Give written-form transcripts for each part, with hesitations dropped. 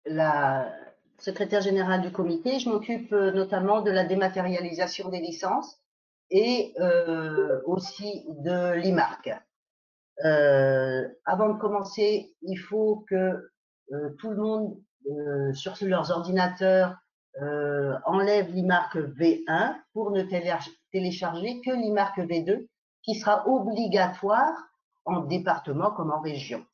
la secrétaire générale du comité. Je m'occupe notamment de la dématérialisation des licences et aussi de l'IMARC. Avant de commencer, il faut que tout le monde sur leurs ordinateurs enlève l'IMARC V1 pour ne télécharger que l'IMARC V2 qui sera obligatoire en département comme en région.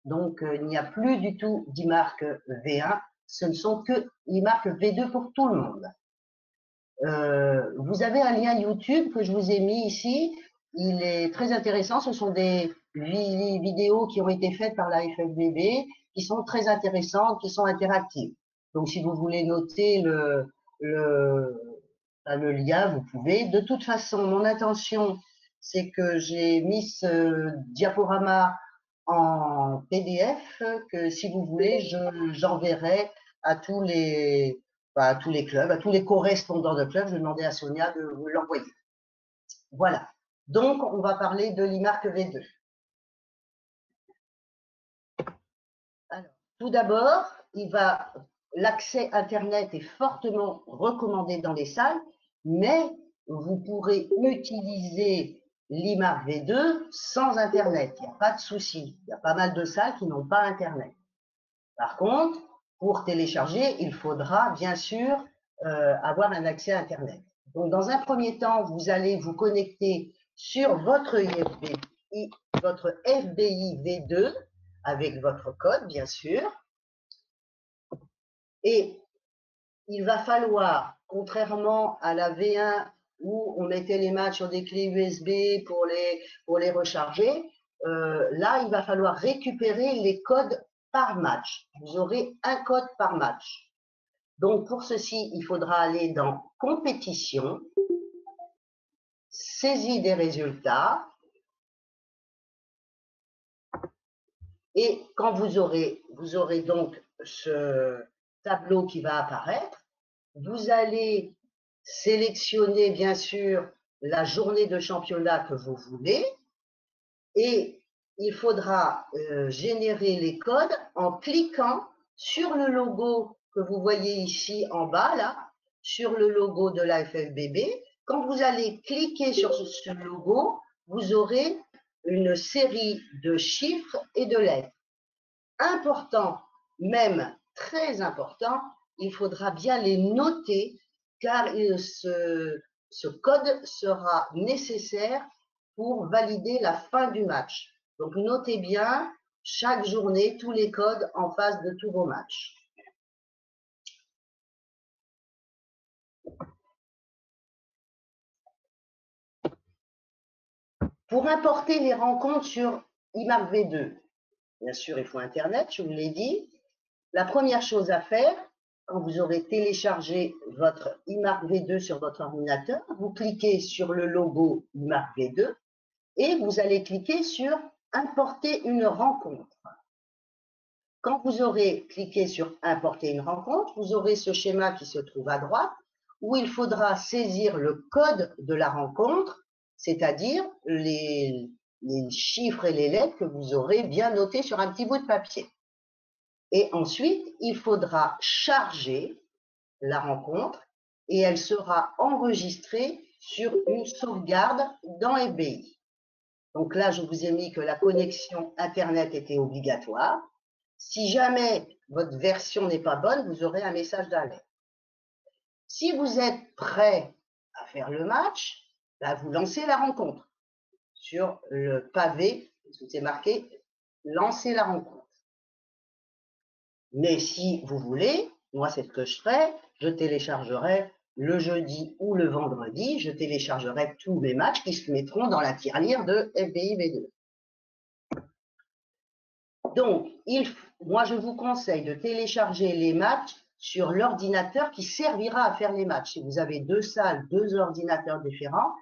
Donc, il n'y a plus du tout d'IMARC V1, ce ne sont que l'IMARC V2 pour tout le monde. Vous avez un lien YouTube que je vous ai mis ici. Il est très intéressant. Ce sont des vidéos qui ont été faites par la FFBB, qui sont très intéressantes, qui sont interactives. Donc, si vous voulez noter le lien, vous pouvez. De toute façon, mon intention, c'est que j'ai mis ce diaporama en PDF, que si vous voulez, j'enverrai à tous les clubs, à tous les correspondants de clubs. Je vais demander à Sonia de vous l'envoyer. Voilà. Donc, on va parler de l'IMARC V2. Alors, tout d'abord, l'accès Internet est fortement recommandé dans les salles, mais vous pourrez utiliser l'IMARC V2 sans Internet. Il n'y a pas de souci. Il y a pas mal de salles qui n'ont pas Internet. Par contre, pour télécharger, il faudra bien sûr avoir un accès à Internet. Donc, dans un premier temps, vous allez vous connecter sur votre FBI V2 avec votre code, bien sûr. Et il va falloir, contrairement à la V1 où on mettait les matchs sur des clés USB pour les recharger, là, il va falloir récupérer les codes par match. Vous aurez un code par match. Donc, pour ceci, il faudra aller dans compétition, saisie des résultats, et quand vous aurez donc ce tableau qui va apparaître, vous allez sélectionner bien sûr la journée de championnat que vous voulez et il faudra générer les codes en cliquant sur le logo que vous voyez ici en bas, là, sur le logo de la FFBB. Quand vous allez cliquer sur ce logo, vous aurez une série de chiffres et de lettres. Important, même très important, il faudra bien les noter car ce code sera nécessaire pour valider la fin du match. Donc, notez bien chaque journée tous les codes en face de tous vos matchs. Pour importer les rencontres sur IMARC V2, bien sûr, il faut Internet, je vous l'ai dit. La première chose à faire, quand vous aurez téléchargé votre IMARC V2 sur votre ordinateur, vous cliquez sur le logo IMARC V2 et vous allez cliquer sur Importer une rencontre. Quand vous aurez cliqué sur Importer une rencontre, vous aurez ce schéma qui se trouve à droite où il faudra saisir le code de la rencontre, c'est-à-dire les chiffres et les lettres que vous aurez bien notés sur un petit bout de papier. Et ensuite, il faudra charger la rencontre et elle sera enregistrée sur une sauvegarde dans FBI. Donc là, je vous ai mis que la connexion Internet était obligatoire. Si jamais votre version n'est pas bonne, vous aurez un message d'alerte. Si vous êtes prêt à faire le match, là, vous lancez la rencontre. Sur le pavé, c'est marqué « Lancer la rencontre ». Mais si vous voulez, moi c'est ce que je ferai, je téléchargerai le jeudi ou le vendredi, je téléchargerai tous mes matchs qui se mettront dans la tirelire de FBI V2. Donc, moi je vous conseille de télécharger les matchs sur l'ordinateur qui servira à faire les matchs. Si vous avez deux salles, deux ordinateurs différents,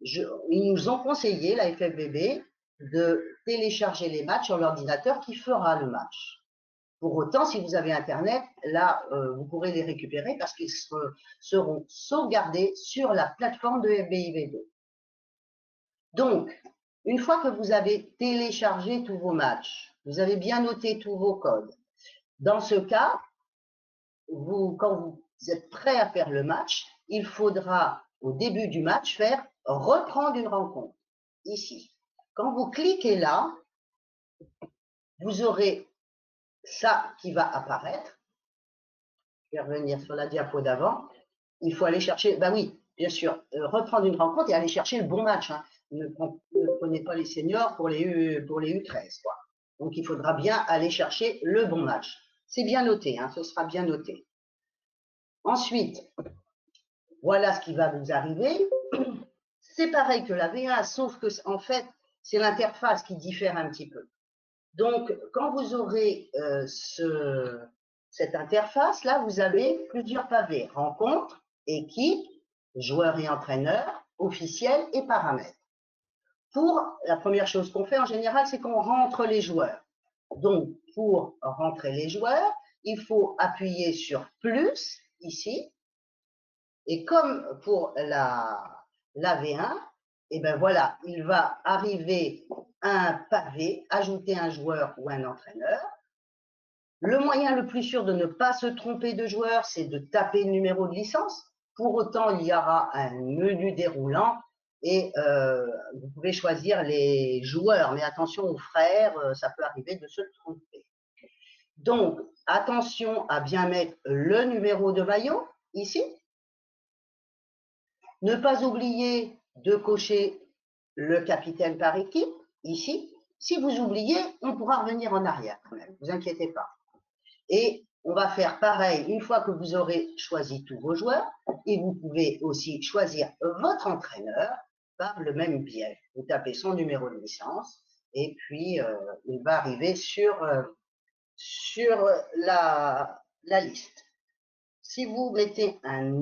ils nous ont conseillé, la FFBB, de télécharger les matchs sur l'ordinateur qui fera le match. Pour autant, si vous avez Internet, là, vous pourrez les récupérer parce qu'ils seront sauvegardés sur la plateforme de FBI V2. Donc, une fois que vous avez téléchargé tous vos matchs, vous avez bien noté tous vos codes. Dans ce cas, quand vous êtes prêt à faire le match, il faudra, au début du match, faire reprendre une rencontre, ici. Quand vous cliquez là, vous aurez ça qui va apparaître. Je vais revenir sur la diapo d'avant. Il faut aller chercher, ben oui, bien sûr, reprendre une rencontre et aller chercher le bon match. Hein. Ne prenez pas les seniors pour les U13, quoi. Donc, il faudra bien aller chercher le bon match. C'est bien noté, hein, ce sera bien noté. Ensuite, voilà ce qui va vous arriver. C'est pareil que la V1, sauf que, en fait, c'est l'interface qui diffère un petit peu. Donc, quand vous aurez cette interface-là, vous avez plusieurs pavés. Rencontre, équipe, joueurs et entraîneurs, officiels et paramètres. Pour la première chose qu'on fait en général, c'est qu'on rentre les joueurs. Donc, pour rentrer les joueurs, il faut appuyer sur plus, ici. Et comme pour la V1, et ben voilà, il va arriver un pavé, ajouter un joueur ou un entraîneur. Le moyen le plus sûr de ne pas se tromper de joueur, c'est de taper le numéro de licence. Pour autant, il y aura un menu déroulant et vous pouvez choisir les joueurs, mais attention aux frères, ça peut arriver de se tromper. Donc, attention à bien mettre le numéro de maillot, ici. Ne pas oublier de cocher le capitaine par équipe, ici. Si vous oubliez, on pourra revenir en arrière quand même, ne vous inquiétez pas. Et on va faire pareil une fois que vous aurez choisi tous vos joueurs, et vous pouvez aussi choisir votre entraîneur par le même biais. Vous tapez son numéro de licence, et puis il va arriver sur la liste. Si vous mettez un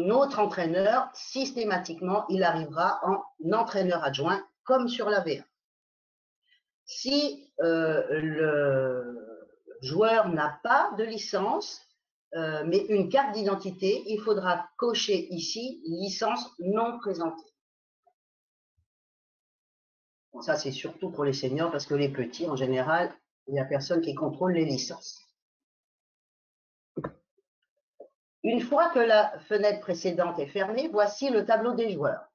autre entraîneur, systématiquement, il arrivera en entraîneur adjoint, comme sur la V1. Si le joueur n'a pas de licence, mais une carte d'identité, il faudra cocher ici « Licence non présentée ». Bon, ça, c'est surtout pour les seniors, parce que les petits, en général, il n'y a personne qui contrôle les licences. Une fois que la fenêtre précédente est fermée, voici le tableau des joueurs.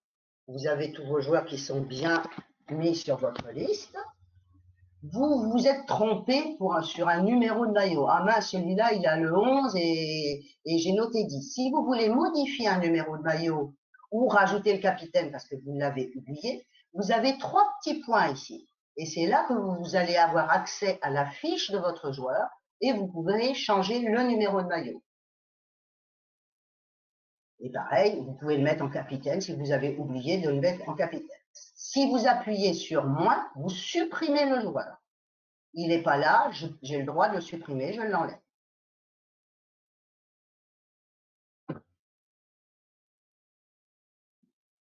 Vous avez tous vos joueurs qui sont bien mis sur votre liste. Vous vous êtes trompé sur un numéro de maillot. Ah mince, celui-là, il a le 11 et j'ai noté 10. Si vous voulez modifier un numéro de maillot ou rajouter le capitaine parce que vous l'avez oublié, vous avez 3 petits points ici. Et c'est là que vous allez avoir accès à la fiche de votre joueur et vous pouvez changer le numéro de maillot. Et pareil, vous pouvez le mettre en capitaine si vous avez oublié de le mettre en capitaine. Si vous appuyez sur « moins », vous supprimez le joueur. Il n'est pas là, j'ai le droit de le supprimer, je l'enlève.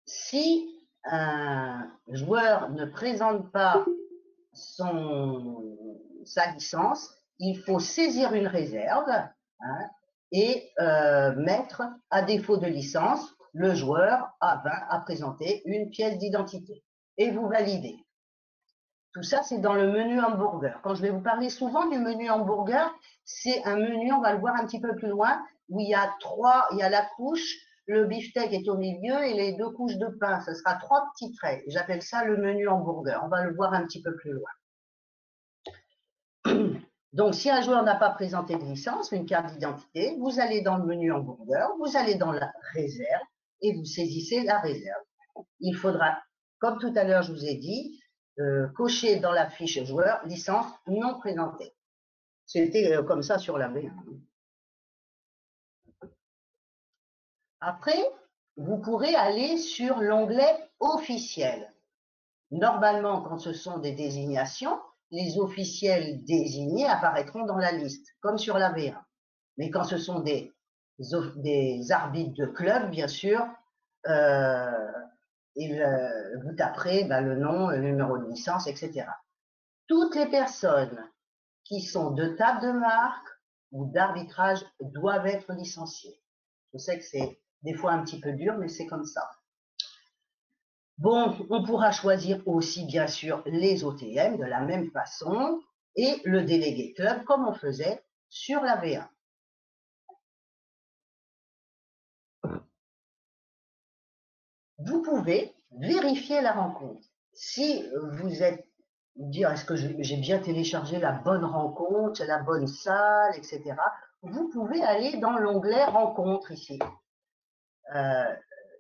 Si un joueur ne présente pas sa licence, il faut saisir une réserve et mettre, à défaut de licence, le joueur a présenté une pièce d'identité. Et vous validez. Tout ça, c'est dans le menu hamburger. Quand je vais vous parler souvent du menu hamburger, c'est un menu, on va le voir un petit peu plus loin, où il y a la couche, le beefsteak est au milieu et les 2 couches de pain. Ce sera 3 petits traits. J'appelle ça le menu hamburger. On va le voir un petit peu plus loin. Donc, si un joueur n'a pas présenté de licence, une carte d'identité, vous allez dans le menu hamburger, vous allez dans la réserve et vous saisissez la réserve. Il faudra, comme tout à l'heure je vous ai dit, cocher dans la fiche joueur licence non présentée. C'était comme ça sur la V1. Après, vous pourrez aller sur l'onglet officiel. Normalement, quand ce sont des désignations, les officiels désignés apparaîtront dans la liste, comme sur la V1. Mais quand ce sont des arbitres de club, bien sûr, vous taperez le nom, le numéro de licence, etc. Toutes les personnes qui sont de table de marque ou d'arbitrage doivent être licenciées. Je sais que c'est des fois un petit peu dur, mais c'est comme ça. Bon, on pourra choisir aussi, bien sûr, les OTM de la même façon et le délégué club comme on faisait sur la V1. vous pouvez vérifier la rencontre. Si vous êtes dire est-ce que j'ai bien téléchargé la bonne rencontre, la bonne salle, etc. Vous pouvez aller dans l'onglet rencontre ici.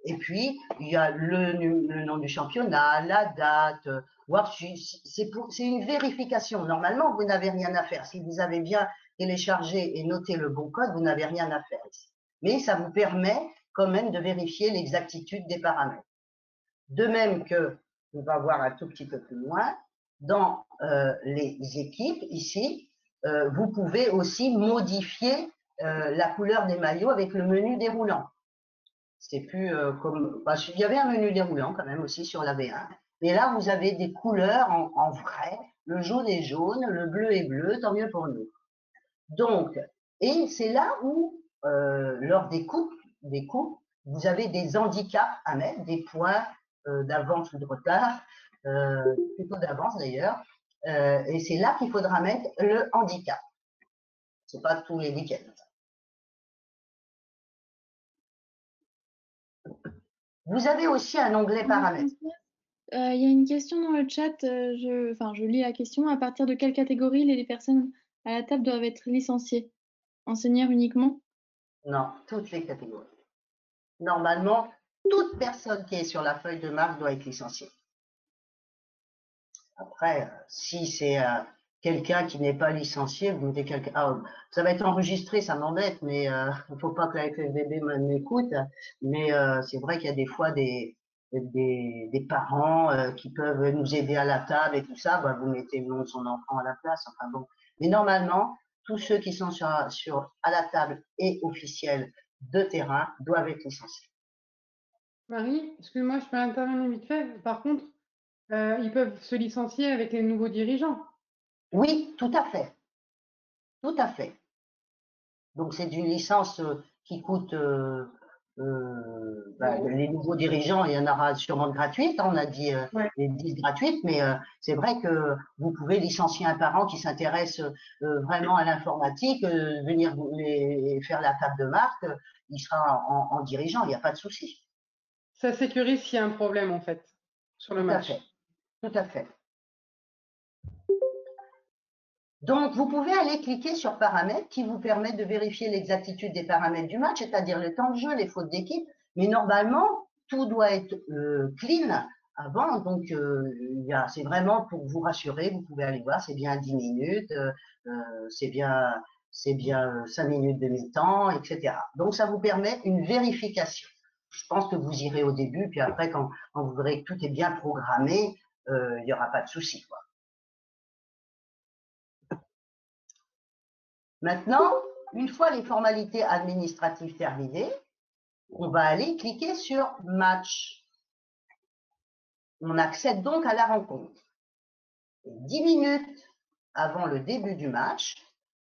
Et puis, il y a le nom du championnat, la date, voir c'est une vérification. Normalement, vous n'avez rien à faire. Si vous avez bien téléchargé et noté le bon code, vous n'avez rien à faire ici. Mais ça vous permet quand même de vérifier l'exactitude des paramètres. De même que, on va voir un tout petit peu plus loin, dans les équipes, ici, vous pouvez aussi modifier la couleur des maillots avec le menu déroulant. C'est plus comme... Bah, il y avait un menu déroulant quand même aussi sur la V1. Et là, vous avez des couleurs en vrai. Le jaune est jaune, le bleu est bleu, tant mieux pour nous. Donc, et c'est là où, lors des coupes, vous avez des handicaps à mettre, des points d'avance ou de retard, plutôt d'avance d'ailleurs. Et c'est là qu'il faudra mettre le handicap. C'est pas tous les week-ends. Vous avez aussi un onglet paramètres. Il y a une question dans le chat, je lis la question. À partir de quelle catégorie les personnes à la table doivent être licenciées? Enseignants uniquement? Non, toutes les catégories. Normalement, toute personne qui est sur la feuille de marque doit être licenciée. Après, si c'est quelqu'un qui n'est pas licencié, vous mettez quelqu'un. Ah, ça va être enregistré, ça m'embête, mais il ne faut pas que la FFVB m'écoute. Mais c'est vrai qu'il y a des fois des parents qui peuvent nous aider à la table et tout ça. Bah, vous mettez le nom de son enfant à la place. Enfin bon. Mais normalement, tous ceux qui sont à la table et officiels de terrain doivent être licenciés. Marie, excuse-moi, je peux intervenir vite fait. Par contre, ils peuvent se licencier avec les nouveaux dirigeants. Oui, tout à fait. Tout à fait. Donc, c'est une licence qui coûte, les nouveaux dirigeants, il y en aura sûrement de gratuites, hein, on a dit Ouais. les 10 gratuites, mais c'est vrai que vous pouvez licencier un parent qui s'intéresse vraiment à l'informatique, venir faire la table de marque, il sera en dirigeant, il n'y a pas de souci. Ça sécurise s'il y a un problème, en fait, sur le Tout à match. fait. Tout à fait. Donc, vous pouvez aller cliquer sur paramètres qui vous permettent de vérifier l'exactitude des paramètres du match, c'est-à-dire le temps de jeu, les fautes d'équipe. Mais normalement, tout doit être clean avant. Donc, c'est vraiment pour vous rassurer. Vous pouvez aller voir, c'est bien 10 minutes, c'est bien 5 minutes de mi-temps, etc. Donc, ça vous permet une vérification. Je pense que vous irez au début, puis après, quand vous verrez que tout est bien programmé, il n'y aura pas de souci, quoi. Maintenant, une fois les formalités administratives terminées, on va aller cliquer sur Match. On accède donc à la rencontre. 10 minutes avant le début du match,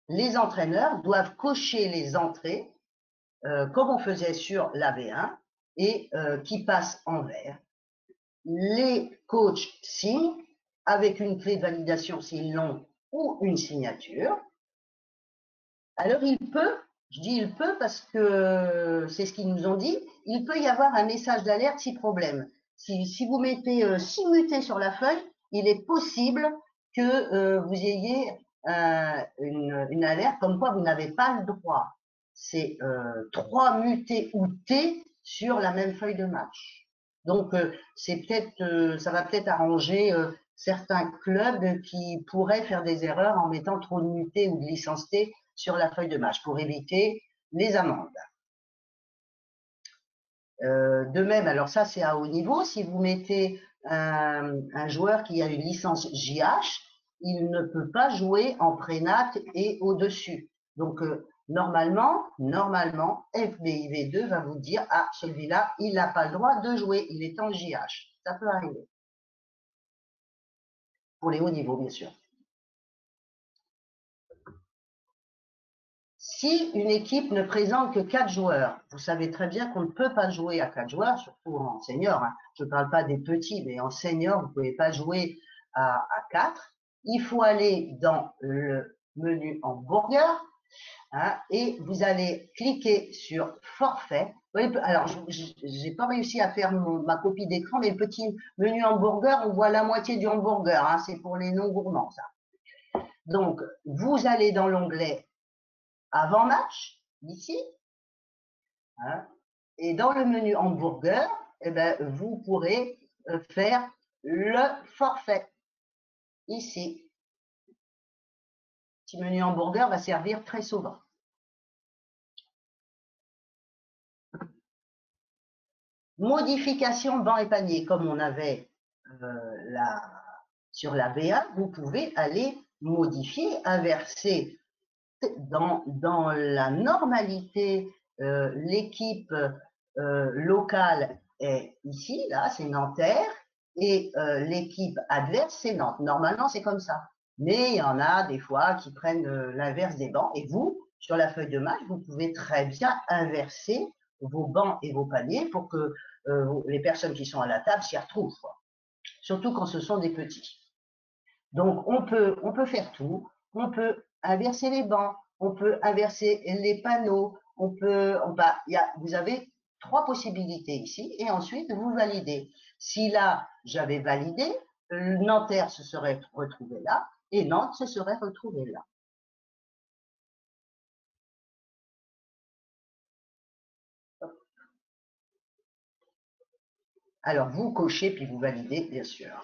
les entraîneurs doivent cocher les entrées, comme on faisait sur la V1, et qui passent en vert. Les coachs signent avec une clé de validation s'ils l'ont ou une signature. Alors, je dis il peut parce que c'est ce qu'ils nous ont dit, il peut y avoir un message d'alerte si problème. Si vous mettez mutés sur la feuille, il est possible que vous ayez une alerte comme quoi vous n'avez pas le droit. C'est 3 mutés ou T sur la même feuille de match. Donc, ça va peut-être arranger certains clubs qui pourraient faire des erreurs en mettant trop de mutés ou de licences T sur la feuille de match pour éviter les amendes. De même, alors ça c'est à haut niveau, si vous mettez un joueur qui a une licence JH, il ne peut pas jouer en prénat et au-dessus. Donc normalement, FBIV2 va vous dire « Ah, celui-là, il n'a pas le droit de jouer, il est en JH ». Ça peut arriver. Pour les hauts niveaux, bien sûr. Si une équipe ne présente que 4 joueurs, vous savez très bien qu'on ne peut pas jouer à 4 joueurs, surtout en senior. Hein. Je ne parle pas des petits, mais en senior, vous ne pouvez pas jouer à 4. Il faut aller dans le menu hamburger Hein, et vous allez cliquer sur forfait. Alors, je n'ai pas réussi à faire ma copie d'écran, mais le petit menu hamburger, on voit la moitié du hamburger. Hein, c'est pour les non gourmands, ça. Donc, vous allez dans l'onglet avant match, ici. Hein, et dans le menu hamburger, eh ben, vous pourrez faire le forfait. Ici. Petit menu hamburger va servir très souvent. Modification banc et panier, comme on avait sur la V1, vous pouvez aller modifier, inverser dans la normalité. L'équipe locale est ici, là, c'est Nanterre, et l'équipe adverse, c'est Nantes. Normalement, c'est comme ça. Mais il y en a des fois qui prennent l'inverse des bancs. Et vous, sur la feuille de match, vous pouvez très bien inverser vos bancs et vos paniers pour que les personnes qui sont à la table s'y retrouvent. Surtout quand ce sont des petits. Donc, on peut faire tout. On peut inverser les bancs, on peut inverser les panneaux, vous avez 3 possibilités ici, et ensuite, vous validez. Si là, j'avais validé, Nanterre se serait retrouvé là, et Nantes se serait retrouvé là. Alors, vous cochez, puis vous validez, bien sûr.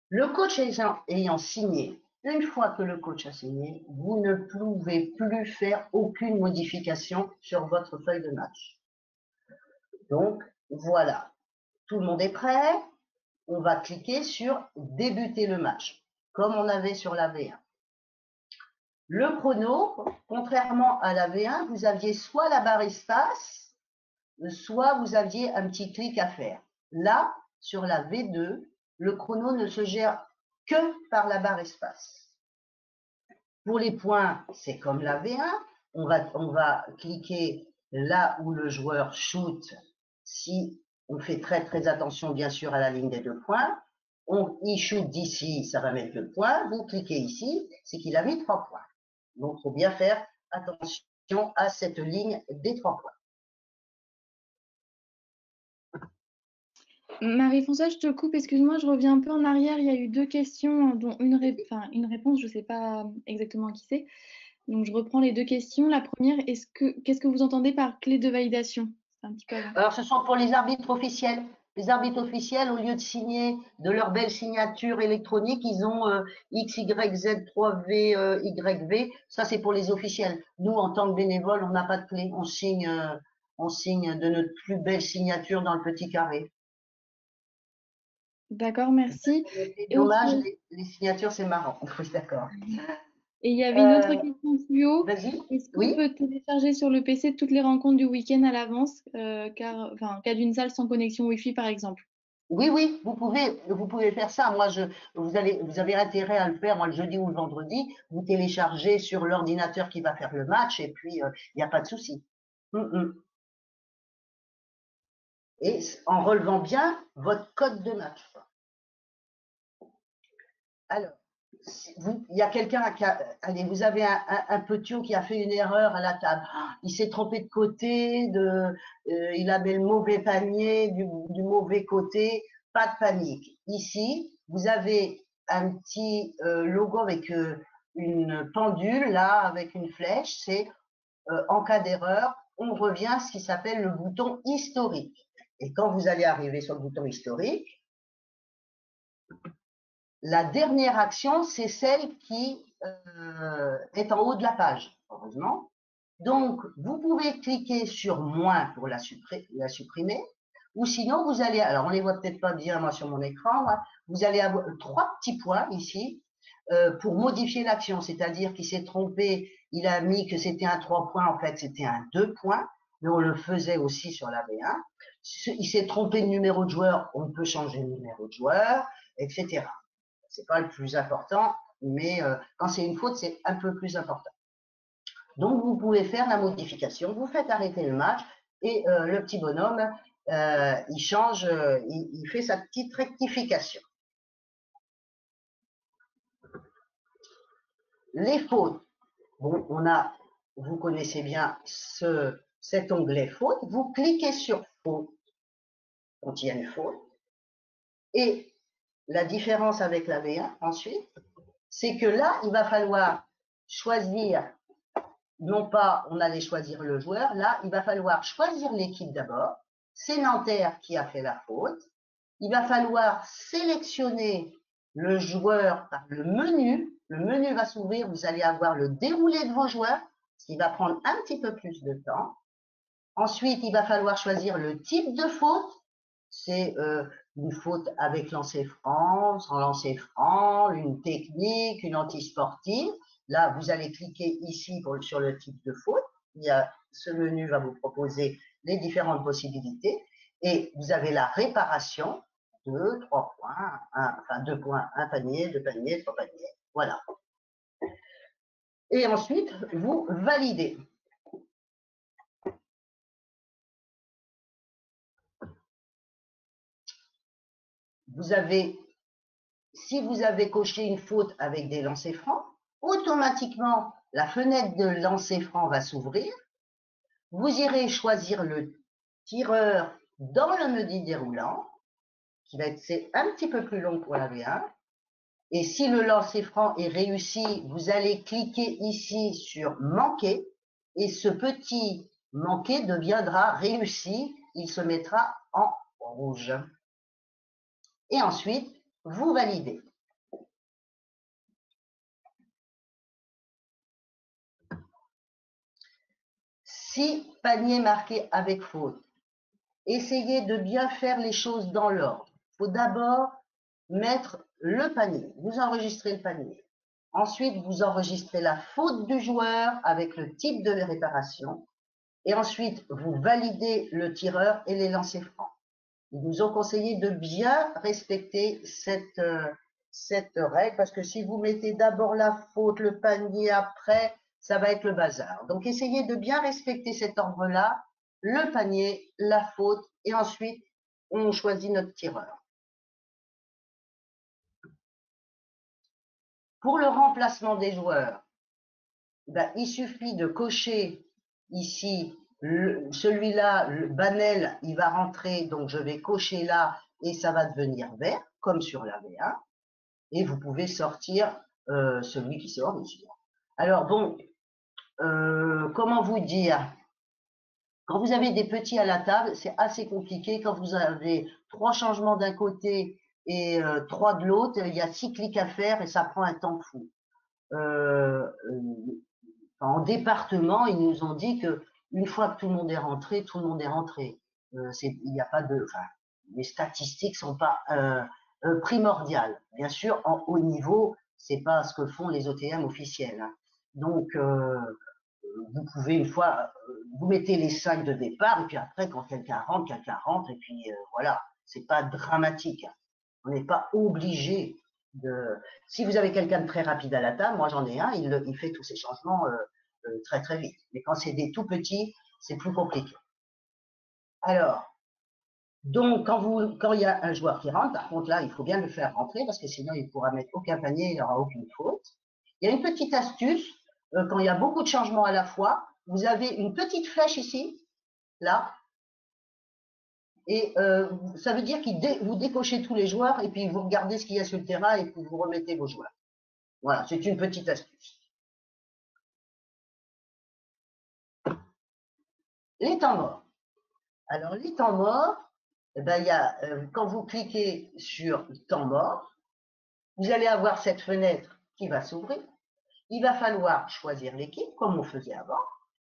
Le coach ayant signé, une fois que le coach a signé, vous ne pouvez plus faire aucune modification sur votre feuille de match. Donc, voilà. Tout le monde est prêt. On va cliquer sur débuter le match, comme on avait sur la V1. Le chrono, contrairement à la V1, vous aviez soit la barre espace, soit vous aviez un petit clic à faire. Là, sur la V2, le chrono ne se gère que par la barre espace. Pour les points, c'est comme la V1. On va cliquer là où le joueur shoot. Si on fait très très attention bien sûr à la ligne des 2 points, il shoot d'ici, ça va mettre 2 points. Vous cliquez ici, c'est qu'il a mis 3 points. Donc, il faut bien faire attention à cette ligne des 3 points. Marie-Françoise, je te coupe, excuse-moi, je reviens un peu en arrière. Il y a eu 2 questions, dont une réponse, je ne sais pas exactement qui c'est. Donc, je reprends les 2 questions. La première, qu'est-ce que vous entendez par clé de validation? C'est un petit peu avant. Alors, ce sont pour les arbitres officiels. Les arbitres officiels, au lieu de signer de leur belle signature électronique, ils ont XYZ3V, YV. Ça, c'est pour les officiels. Nous, en tant que bénévoles, on n'a pas de clé. On signe de notre plus belle signature dans le petit carré. D'accord, merci. C'est dommage, les signatures, c'est marrant. Oui, d'accord. Et il y avait une autre question plus haut. Vas-y. Est-ce qu'on Oui. peut télécharger sur le PC toutes les rencontres du week-end à l'avance, en cas d'une salle sans connexion Wi-Fi, par exemple? Oui, oui, vous pouvez faire ça. Moi, vous avez intérêt à le faire, moi, le jeudi ou le vendredi. Vous téléchargez sur l'ordinateur qui va faire le match et puis il n'y a pas de souci. Et en relevant bien votre code de match. Alors, il y a quelqu'un allez, vous avez un petit qui a fait une erreur à la table. Il s'est trompé de côté, il avait le mauvais panier du mauvais côté. Pas de panique. Ici, vous avez un petit logo avec une pendule, là, avec une flèche. C'est en cas d'erreur, on revient à ce qui s'appelle le bouton historique. Et quand vous allez arriver sur le bouton historique, la dernière action, c'est celle qui est en haut de la page, heureusement. Donc, vous pouvez cliquer sur « Moins » pour la supprimer. Ou sinon, vous allez, alors on ne les voit peut-être pas bien moi sur mon écran, vous allez avoir 3 petits points ici pour modifier l'action, c'est-à-dire qu'il s'est trompé, il a mis que c'était un 3 points, en fait c'était un 2 points, mais on le faisait aussi sur la V1. Il s'est trompé de numéro de joueur, on peut changer le numéro de joueur, etc. C'est pas le plus important, mais quand c'est une faute, c'est un peu plus important. Donc, vous pouvez faire la modification, vous faites arrêter le match et le petit bonhomme, il change, il fait sa petite rectification. Les fautes. Bon, vous connaissez bien cet onglet faute. Vous cliquez sur faute quand il y a une faute. Et la différence avec la V1 ensuite, c'est que là, il va falloir choisir, non pas on allait choisir le joueur, là, il va falloir choisir l'équipe d'abord. C'est Nanterre qui a fait la faute. Il va falloir sélectionner le joueur par le menu. Le menu va s'ouvrir, vous allez avoir le déroulé de vos joueurs, ce qui va prendre un petit peu plus de temps. Ensuite, il va falloir choisir le type de faute. C'est une faute avec lancer franc, sans lancer franc, une technique, une antisportive. Là, vous allez cliquer ici sur le type de faute. Ce menu va vous proposer les différentes possibilités. Et vous avez la réparation, 2, 3 points, enfin 2 points, 1 panier, 2 paniers, 3 paniers. Voilà. Et ensuite, vous validez. Si vous avez coché une faute avec des lancers francs, automatiquement, la fenêtre de lancer franc va s'ouvrir. Vous irez choisir le tireur dans le menu déroulant, qui va être un petit peu plus long pour la V1. Et si le lancer franc est réussi, vous allez cliquer ici sur manquer et ce petit manqué deviendra réussi. Il se mettra en rouge. Et ensuite, vous validez. Si panier marqué avec faute, essayez de bien faire les choses dans l'ordre. Il faut d'abord mettre le panier. Vous enregistrez le panier. Ensuite, vous enregistrez la faute du joueur avec le type de réparation. Et ensuite, vous validez le tireur et les lancers francs. Ils nous ont conseillé de bien respecter cette règle parce que si vous mettez d'abord la faute, le panier après, ça va être le bazar. Donc, essayez de bien respecter cet ordre-là, le panier, la faute, et ensuite, on choisit notre tireur. Pour le remplacement des joueurs, ben, il suffit de cocher ici, celui-là, le Banel, il va rentrer, donc je vais cocher là, et ça va devenir vert, comme sur la V1, et vous pouvez sortir celui qui sort ici. Alors bon, comment vous dire? Quand vous avez des petits à la table, c'est assez compliqué. Quand vous avez 3 changements d'un côté et 3 de l'autre, il y a 6 clics à faire et ça prend un temps fou. En département, ils nous ont dit que une fois que tout le monde est rentré, tout le monde est rentré. Il n'y a pas de, enfin, les statistiques sont pas primordiales. Bien sûr, en haut niveau, c'est pas ce que font les OTM officiels. Hein. Donc, vous pouvez une fois, vous mettez les 5 de départ, et puis après, quand quelqu'un rentre, et puis voilà, c'est pas dramatique. On n'est pas obligé de. Si vous avez quelqu'un de très rapide à la table, moi j'en ai un, il fait tous ces changements très très vite. Mais quand c'est des tout petits, c'est plus compliqué. Alors, donc quand il y a un joueur qui rentre, par contre là, il faut bien le faire rentrer parce que sinon il ne pourra mettre aucun panier, il n'aura aucune faute. Il y a une petite astuce, quand il y a beaucoup de changements à la fois, vous avez une petite flèche ici, là, et ça veut dire que vous décochez tous les joueurs et puis vous regardez ce qu'il y a sur le terrain et puis vous remettez vos joueurs. Voilà, c'est une petite astuce. Les temps morts. Alors, les temps morts, eh ben, il y a, quand vous cliquez sur temps mort, vous allez avoir cette fenêtre qui va s'ouvrir. Il va falloir choisir l'équipe, comme on faisait avant.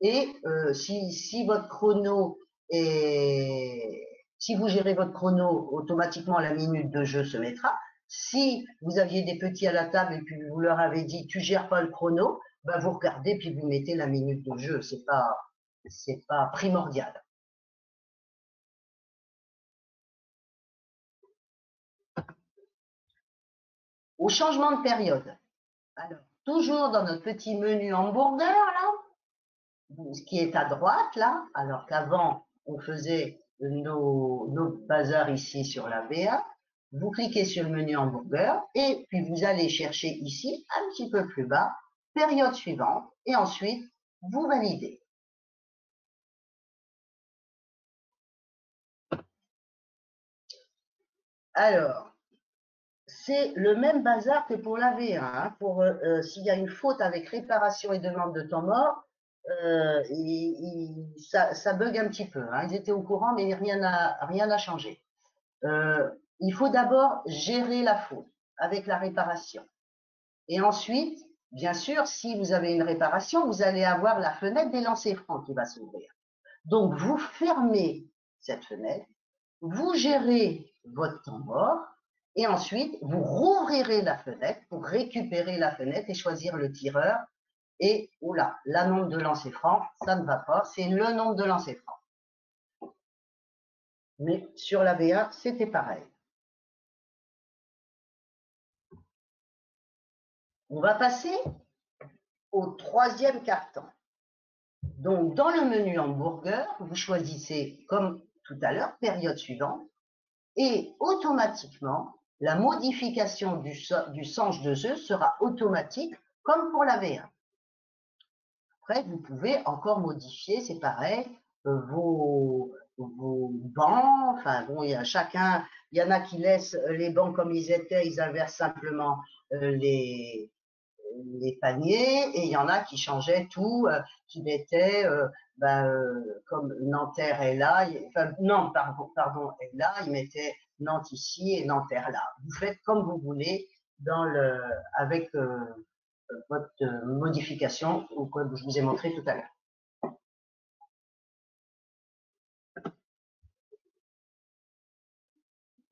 Et si votre chrono est. Si vous gérez votre chrono, automatiquement la minute de jeu se mettra. Si vous aviez des petits à la table et puis vous leur avez dit tu gères pas le chrono, ben vous regardez puis vous mettez la minute de jeu. C'est pas primordial. Au changement de période. Alors, toujours dans notre petit menu hamburger, là, ce qui est à droite, là, alors qu'avant, on faisait nos bazars ici sur la V1. Vous cliquez sur le menu hamburger et puis vous allez chercher ici, un petit peu plus bas, période suivante et ensuite vous validez. Alors, c'est le même bazar que pour la V1. Hein. Pour s'il y a une faute avec réparation et demande de temps mort, ça bug un petit peu. Hein. Ils étaient au courant, mais rien n'a changé. Il faut d'abord gérer la faute avec la réparation. Et ensuite, bien sûr, si vous avez une réparation, vous allez avoir la fenêtre des lancers francs qui va s'ouvrir. Donc, vous fermez cette fenêtre, vous gérez votre temps mort, et ensuite, vous rouvrirez la fenêtre pour récupérer la fenêtre et choisir le tireur. Et, oula, la nombre de lancers francs, ça ne va pas, c'est le nombre de lancers francs. Mais sur la V1, c'était pareil. On va passer au troisième carton. Donc, dans le menu hamburger, vous choisissez, comme tout à l'heure, période suivante, et automatiquement, la modification du sens de jeu sera automatique, comme pour la V1. Après, vous pouvez encore modifier, c'est pareil, vos bancs. Enfin, bon, il y en a qui laissent les bancs comme ils étaient, ils inversent simplement les paniers, et il y en a qui changeaient tout, qui mettaient, comme Nanterre est là, enfin, non, pardon, est là, ils mettaient Nantes ici et Nanterre là. Vous faites comme vous voulez avec votre modification que je vous ai montré tout à l'heure.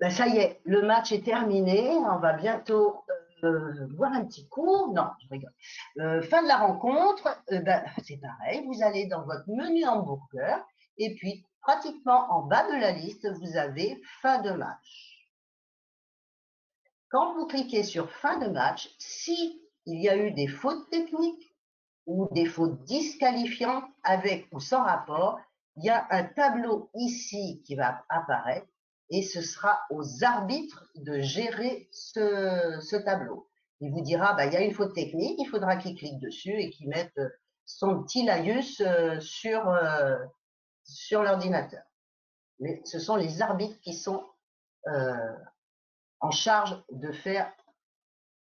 Ben, ça y est, le match est terminé, on va bientôt voir un petit coup. Non, je rigole. Fin de la rencontre, c'est pareil, vous allez dans votre menu hamburger et puis pratiquement en bas de la liste, vous avez fin de match. Quand vous cliquez sur fin de match, si il y a eu des fautes techniques ou des fautes disqualifiantes avec ou sans rapport, il y a un tableau ici qui va apparaître et ce sera aux arbitres de gérer ce tableau. Il vous dira, il y a une faute technique, il faudra qu'il clique dessus et qu'il mette son petit laïus sur l'ordinateur. Mais ce sont les arbitres qui sont en charge de faire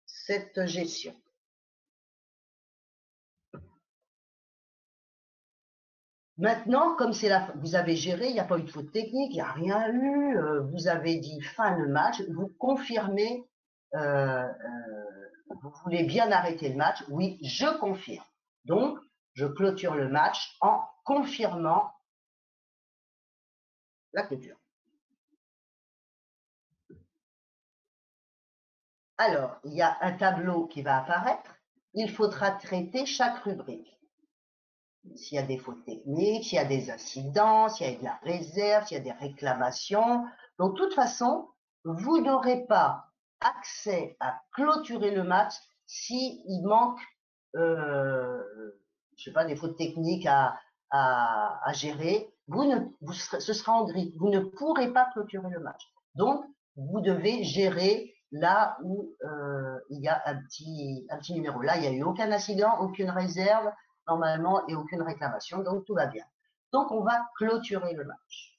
cette gestion. Maintenant, comme vous avez géré, il n'y a pas eu de faute technique, il n'y a rien eu, vous avez dit fin de match, vous confirmez, vous voulez bien arrêter le match, oui, je confirme. Donc, je clôture le match en confirmant la clôture. Alors, il y a un tableau qui va apparaître, il faudra traiter chaque rubrique. S'il y a des fautes techniques, s'il y a des incidents, s'il y a de la réserve, s'il y a des réclamations. Donc, de toute façon, vous n'aurez pas accès à clôturer le match s'il manque, je sais pas, des fautes techniques à gérer. Ce sera en gris. Vous ne pourrez pas clôturer le match. Donc, vous devez gérer là où il y a un petit numéro. Là, il n'y a eu aucun incident, aucune réserve, normalement, et aucune réclamation, donc tout va bien. Donc, on va clôturer le match.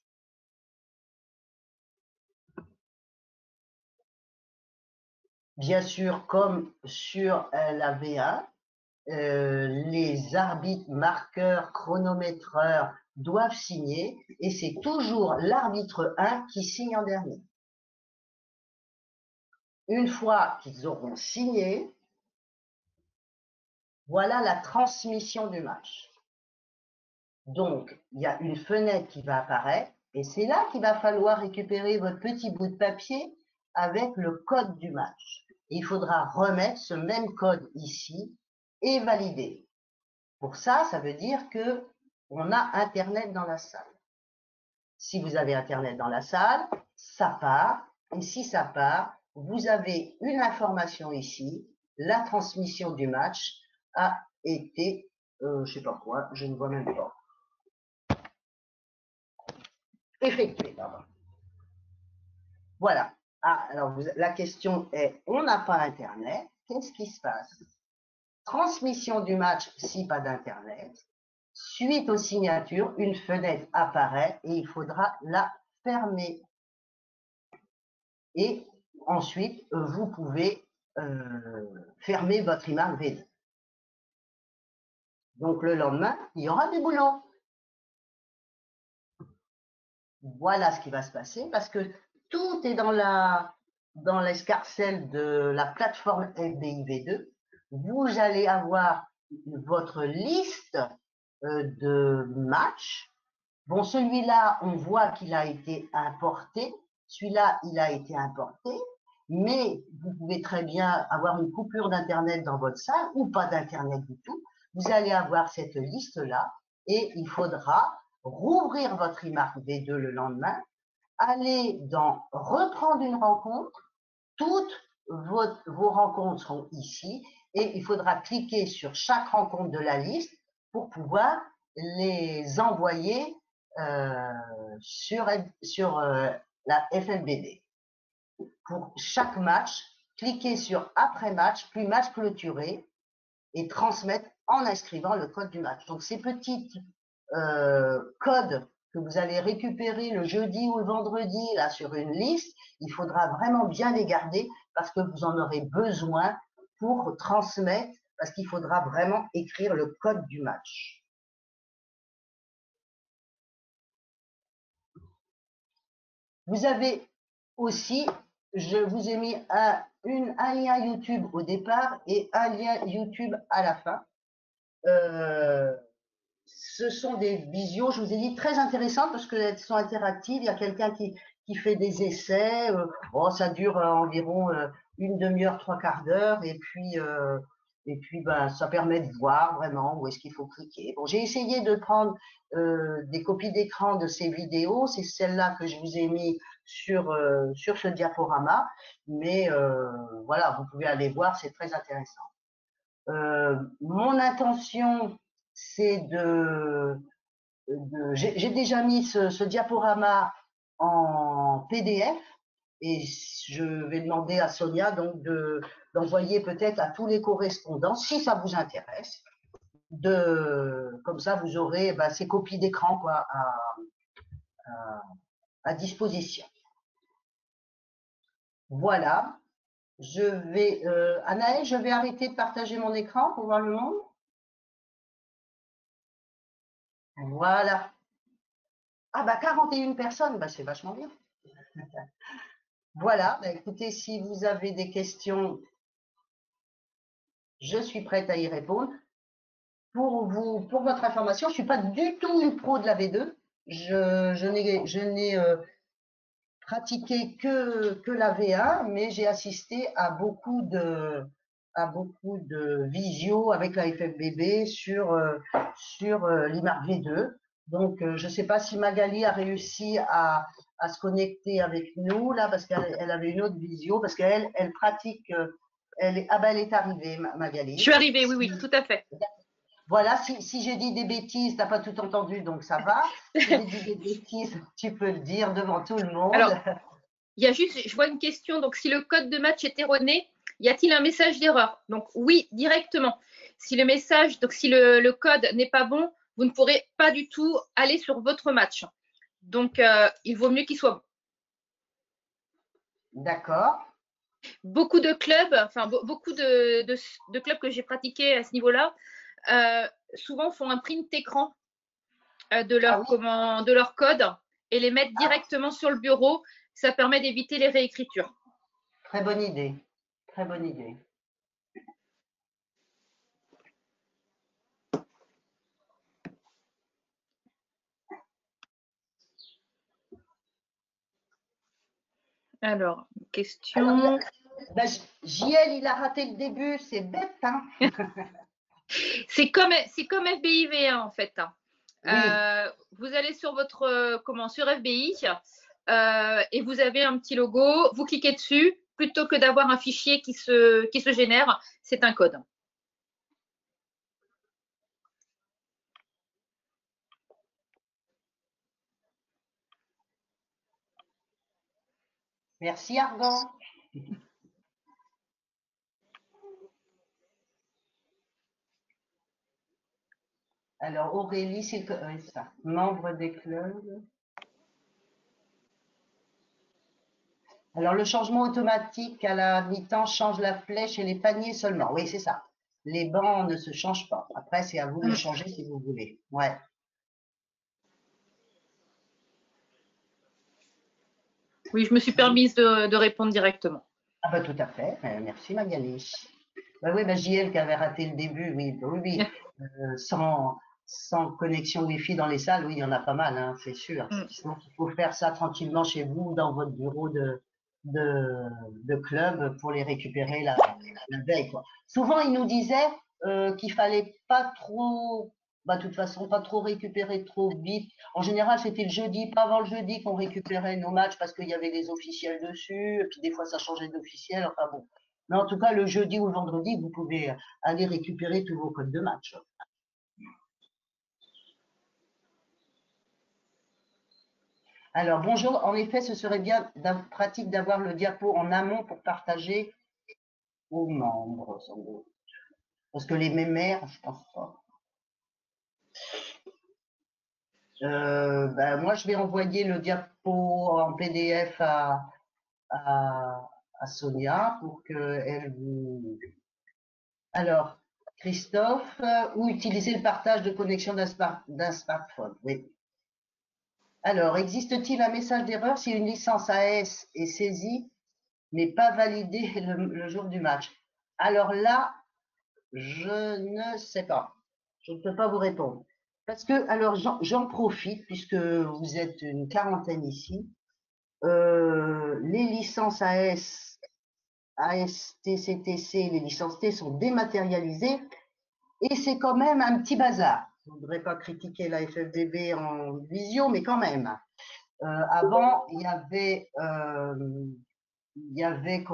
Bien sûr, comme sur la V1, les arbitres, marqueurs, chronométreurs doivent signer, et c'est toujours l'arbitre 1 qui signe en dernier. Une fois qu'ils auront signé, voilà la transmission du match. Donc, il y a une fenêtre qui va apparaître et c'est là qu'il va falloir récupérer votre petit bout de papier avec le code du match. Et il faudra remettre ce même code ici et valider. Pour ça, ça veut dire que on a Internet dans la salle. Si vous avez Internet dans la salle, ça part. Et si ça part, vous avez une information ici. La transmission du match a été, je sais pas quoi, je ne vois même pas. effectué. Pardon. Voilà. Ah, alors la question est, on n'a pas Internet, qu'est-ce qui se passe? Transmission du match si pas d'Internet. Suite aux signatures, une fenêtre apparaît et il faudra la fermer. Et ensuite, vous pouvez fermer votre image V2. Donc le lendemain, il y aura du boulot. Voilà ce qui va se passer parce que tout est dans l'escarcelle de la plateforme FBI V2. Vous allez avoir votre liste de matchs. Bon, celui-là, on voit qu'il a été importé. Celui-là, il a été importé. Mais vous pouvez très bien avoir une coupure d'Internet dans votre salle ou pas d'Internet du tout. Vous allez avoir cette liste-là et il faudra rouvrir votre IMARC V2 le lendemain, aller dans reprendre une rencontre. Toutes vos rencontres seront ici et il faudra cliquer sur chaque rencontre de la liste pour pouvoir les envoyer sur la FLBD. Pour chaque match, cliquez sur après match, puis match clôturé et transmettre en inscrivant le code du match. Donc ces petits codes que vous allez récupérer le jeudi ou le vendredi là sur une liste, il faudra vraiment bien les garder parce que vous en aurez besoin pour transmettre, parce qu'il faudra vraiment écrire le code du match. Vous avez aussi, je vous ai mis un lien YouTube au départ et un lien YouTube à la fin. Ce sont des visios, je vous ai dit, très intéressantes parce qu'elles sont interactives. Il y a quelqu'un qui fait des essais. Ça dure environ une demi-heure, trois quarts d'heure. Et puis ben, ça permet de voir vraiment où est-ce qu'il faut cliquer. Bon, j'ai essayé de prendre des copies d'écran de ces vidéos. C'est celle-là que je vous ai mis sur ce diaporama. Mais voilà, vous pouvez aller voir, c'est très intéressant. Mon intention, c'est j'ai déjà mis ce diaporama en PDF et je vais demander à Sonia donc d'envoyer peut-être à tous les correspondants, si ça vous intéresse, comme ça vous aurez ces copies d'écran quoi à disposition. Voilà. Anaël, je vais arrêter de partager mon écran pour voir le monde. Voilà. Ah bah 41 personnes, c'est vachement bien. Voilà, écoutez, si vous avez des questions, je suis prête à y répondre. Pour votre information, je ne suis pas du tout une pro de la V2. Je n'ai pratiqué que la V1, mais j'ai assisté à beaucoup de visio avec la FFBB sur l'IMARC V2. Donc, je ne sais pas si Magali a réussi à se connecter avec nous, là, parce qu'elle avait une autre visio, parce qu'elle pratique, elle est arrivée, Magali. Je suis arrivée, oui, tout à fait. Voilà, si j'ai dit des bêtises, tu n'as pas tout entendu, donc ça va. Si j'ai dit des bêtises, tu peux le dire devant tout le monde. Alors, il y a juste, je vois une question, donc si le code de match est erroné, y a-t-il un message d'erreur? Donc oui, directement. Si le message, donc si le code n'est pas bon, vous ne pourrez pas du tout aller sur votre match. Donc il vaut mieux qu'il soit bon. D'accord. Beaucoup de clubs, enfin beaucoup de clubs que j'ai pratiqués à ce niveau-là, souvent font un print écran de leur code et les mettent directement sur le bureau. Ça permet d'éviter les réécritures. Très bonne idée. Très bonne idée. Alors, question. JL, il a raté le début, c'est bête, hein. C'est comme FBI V1 en fait. Oui. Vous allez sur sur FBI et vous avez un petit logo, vous cliquez dessus, plutôt que d'avoir un fichier qui se génère, c'est un code. Merci, Argan. Alors, Aurélie, c'est ça. Membre des clubs. Alors, le changement automatique à la mi-temps change la flèche et les paniers seulement. Oui, c'est ça. Les bancs ne se changent pas. Après, c'est à vous de le changer si vous voulez. Ouais. Oui, je me suis permise de répondre directement. Ah bah tout à fait. Merci Magali. Bah oui, bah JL qui avait raté le début, oui, bah oui, oui. Sans connexion Wi-Fi dans les salles, oui, il y en a pas mal, hein, c'est sûr. Donc il faut faire ça tranquillement chez vous, dans votre bureau de club pour les récupérer la veille, quoi. Souvent, ils nous disaient qu'il fallait pas trop, bah de toute façon, pas trop récupérer trop vite. En général, c'était le jeudi, pas avant le jeudi qu'on récupérait nos matchs parce qu'il y avait des officiels dessus, et puis des fois ça changeait d'officiel, enfin bon. Mais en tout cas, le jeudi ou le vendredi, vous pouvez aller récupérer tous vos codes de match. Alors, bonjour. En effet, ce serait bien pratique d'avoir le diapo en amont pour partager aux membres, sans doute. Parce que les mémères, je pense pas. Moi, je vais envoyer le diapo en PDF à Sonia pour qu'elle vous... Alors, Christophe, ou utiliser le partage de connexion d'un smartphone. Oui. Alors, existe-t-il un message d'erreur si une licence AS est saisie mais pas validée le jour du match? Alors là, je ne sais pas. Je ne peux pas vous répondre. Parce que, alors, j'en profite, puisque vous êtes une quarantaine ici. Les licences AS, AST, les licences T sont dématérialisées et c'est quand même un petit bazar. Je ne voudrais pas critiquer la FFDB en visio, mais quand même. Avant, il y avait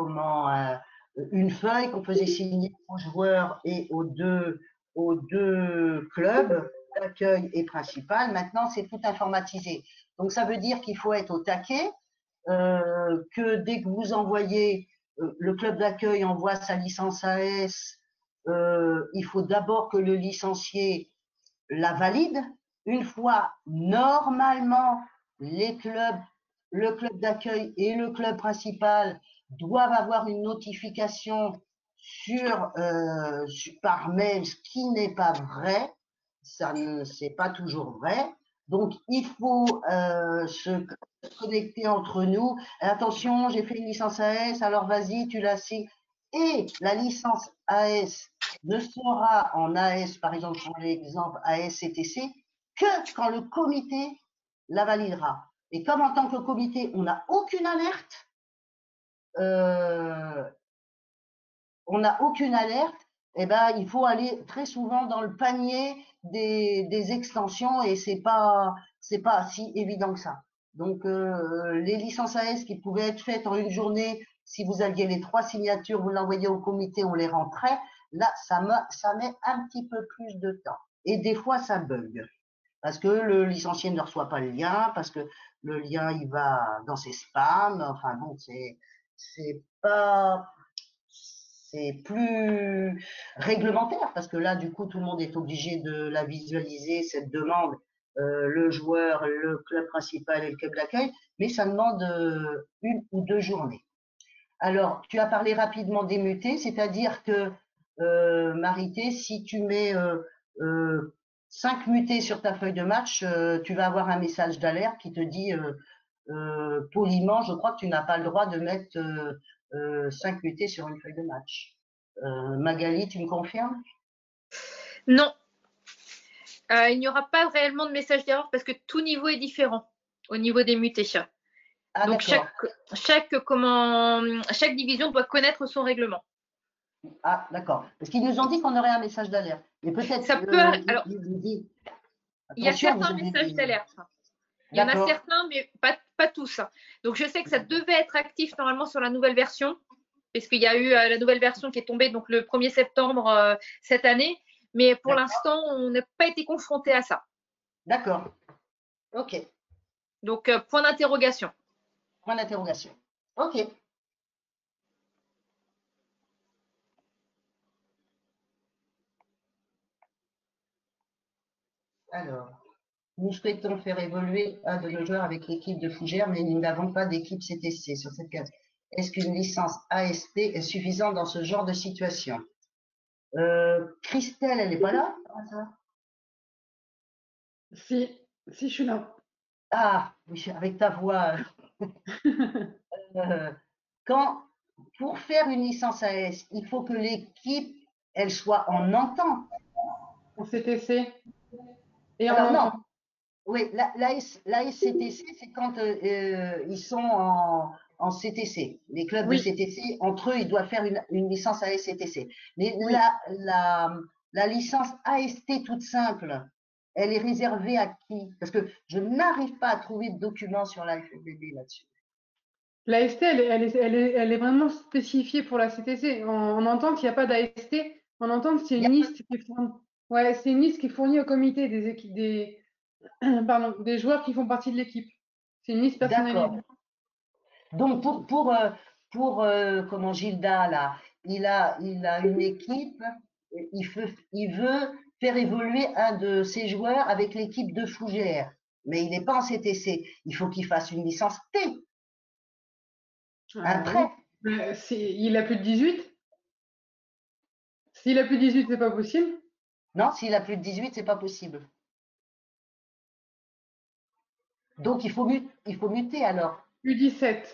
une feuille qu'on faisait signer aux joueurs et aux deux clubs d'accueil et principal. Maintenant, c'est tout informatisé. Donc, ça veut dire qu'il faut être au taquet, que dès que vous envoyez, le club d'accueil envoie sa licence AS, il faut d'abord que le licencié la valide. Une fois, normalement, le club d'accueil et le club principal doivent avoir une notification par mail, ce qui n'est pas vrai. Ça ne c'est pas toujours vrai. Donc, il faut se connecter entre nous. Attention, j'ai fait une licence AS, alors vas-y, tu la sais. Et la licence AS ne sera en AS, par exemple, pour l'exemple AS-CTC, que quand le comité la validera. Et comme en tant que comité, on n'a aucune alerte, eh ben, il faut aller très souvent dans le panier des extensions et c'est pas si évident que ça. Donc, les licences AS qui pouvaient être faites en une journée, si vous aviez les 3 signatures, vous l'envoyez au comité, on les rentrait. Là, ça met un petit peu plus de temps. Et des fois, ça bug. Parce que le licencié ne reçoit pas le lien, parce que le lien, il va dans ses spams. Enfin bon, c'est plus réglementaire parce que là, du coup, tout le monde est obligé de la visualiser, cette demande, le joueur, le club principal et le club d'accueil, mais ça demande 1 ou 2 journées. Alors, tu as parlé rapidement des mutés, c'est-à-dire que, Marité, si tu mets 5 mutés sur ta feuille de match, tu vas avoir un message d'alerte qui te dit poliment, je crois que tu n'as pas le droit de mettre 5 mutés sur une feuille de match. Magali, tu me confirmes? Non, il n'y aura pas réellement de message d'erreur parce que tout niveau est différent au niveau des mutés. Ah, donc chaque division doit connaître son règlement. Ah, d'accord. Parce qu'ils nous ont dit qu'on aurait un message d'alerte. Mais peut-être ça peut. Alors, il y a certains messages d'alerte. Il y en a certains, mais pas tous. Donc je sais que ça devait être actif normalement sur la nouvelle version, parce qu'il y a eu la nouvelle version qui est tombée donc le 1er septembre cette année, mais pour l'instant, on n'a pas été confronté à ça. D'accord. Ok. Donc point d'interrogation. Point d'interrogation. Ok. Alors, nous souhaitons faire évoluer un de nos joueurs avec l'équipe de Fougères, mais nous n'avons pas d'équipe CTC sur cette case. Est-ce qu'une licence AST est suffisante dans ce genre de situation? Christelle, elle n'est pas là? Comment ça va? Si, si, je suis là. Ah, oui, avec ta voix. Euh, pour faire une licence AS, il faut que l'équipe, elle soit en entente. En CTC et en Alors non, entente. oui, la SCTC, c'est quand ils sont en CTC. Les clubs de Oui, CTC, entre eux, ils doivent faire une licence ASCTC. Mais oui. la licence AST toute simple, elle est réservée à qui? Parce que je n'arrive pas à trouver de documents sur la FFVD là-dessus. La ST, elle est vraiment spécifiée pour la CTC. En entente, il n'y a pas d'AST. En entente, c'est Il y une a- liste qui est fournie. Ouais, c'est une liste qui est fournie au comité des équipes, pardon, des joueurs qui font partie de l'équipe. C'est une liste personnalisée. D'accord. Donc, comment Gilda, là, il a une équipe, il veut faire évoluer un de ses joueurs avec l'équipe de Fougères, mais il n'est pas en CTC. Il faut qu'il fasse une licence T, un Oui. trait. Mais il a plus de 18. S'il a plus de 18, c'est pas possible. Non, s'il a plus de 18, c'est pas possible. Donc, il faut muter alors. U17.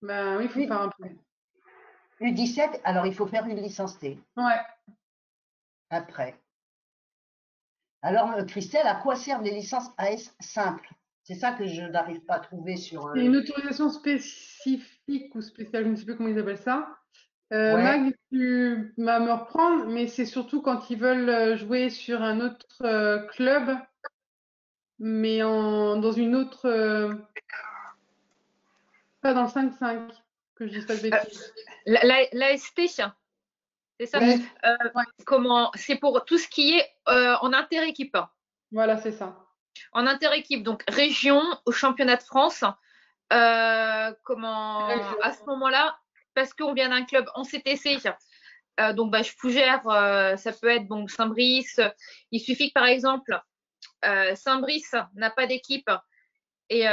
Ben oui, il faut faire un peu. U17, alors il faut faire une licence T, Ouais. un trait. Alors, Christelle, à quoi servent les licences AS simples? C'est ça que je n'arrive pas à trouver sur. C'est une autorisation spécifique ou spéciale, je ne sais plus comment ils appellent ça. Ouais. Mag, tu vas me reprendre, mais c'est surtout quand ils veulent jouer sur un autre club, mais dans une autre. Pas dans le 5-5, que je dise pas de bêtises. L'AST, c'est ça. Ouais, C'est pour tout ce qui est en inter-équipe. voilà, c'est ça. En inter-équipe, donc région, au championnat de France. À ce moment-là, parce qu'on vient d'un club en CTC, donc Fougères, ça peut être donc Saint-Brice. Il suffit que par exemple Saint-Brice n'a pas d'équipe et